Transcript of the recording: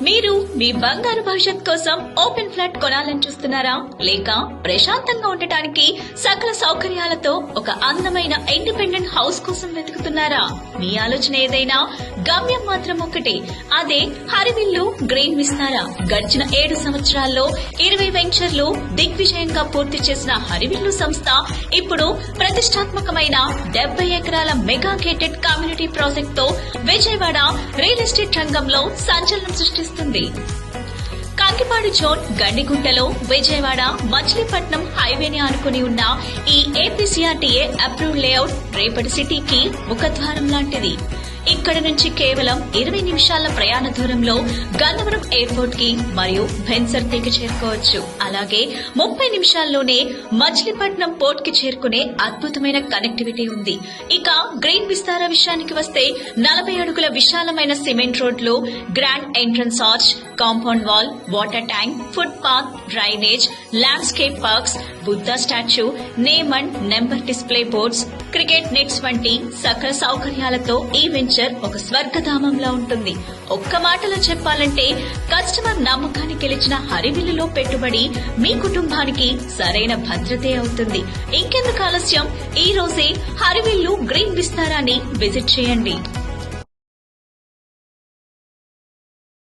మీరు మీ బంగారు భవిష్యత్ కోసం ఓపెన్ ఫ్లాట్ కొనాలని చూస్తున్నారా? లేక ప్రశాంతంగా ఉండటానికి సకల సౌకర్యాలతో ఒక అందమైన ఇండిపెండెంట్ హౌస్ కోసం వెతుకుతున్నారా? మీ ఆలోచన ఏదైనా గమ్యం మాత్రం ఒకటే, అదే హరివిల్లు గ్రీన్ విస్తారా. గడిచిన 7 సంవత్సరాల్లో 20 వెంచర్లు దిగ్విజయంగా పూర్తి చేసిన హరివిల్లు సంస్థ ఇప్పుడు ప్రతిష్టాత్మకమైన 70 ఎకరాల మెగా గేటెడ్ కమ్యూనిటీ ప్రాజెక్ట్ తో విజయవాడ రియల్ ఎస్టేట్ రంగంలో సంచలనం సృష్టిస్తుంది. కాకిపాడు జోన్ గండిగుంటలో విజయవాడ మచిలీపట్నం హైవేని ఆనుకుని ఉన్న ఈ ఏపీసీఆర్టీఏ అప్రూవ్డ్ లేఅవుట్ రేపటి సిటీకి ముఖద్వారం లాంటిది. ఇక్కడ నుంచి కేవలం 20 నిమిషాల ప్రయాణ దూరంలో గన్నవరం ఎయిర్పోర్ట్ కి మరియు భెన్సర్తీకి చేరుకోవచ్చు. అలాగే 30 నిమిషాల్లోనే మచిలీపట్నం పోర్ట్ కి చేరుకునే అద్భుతమైన కనెక్టివిటీ ఉంది. ఇక గ్రీన్ విస్తారా విషయానికి వస్తే 40 అడుగుల విశాలమైన సిమెంట్ రోడ్లు, grand entrance arch, compound wall, water tank, foot path, drainage, landscape parks, Buddha statue, name and number display boards, cricket nets వంటి సకల సౌకర్యాలతో ఈ వెంచర్ ఒక స్వర్గధామంలా ఉంటుంది. ఒక్క మాటలో చెప్పాలంటే కస్టమర్ నమ్మకాన్ని గెలిచిన హరివిల్లులో పెట్టుబడి మీ కుటుంబానికి సరైన భద్రతే అవుతుంది. ఇంకెందుకు ఆలస్యం, ఈ రోజే హరివిల్లు గ్రీన్ విస్తారాన్ని విజిట్ చేయండి.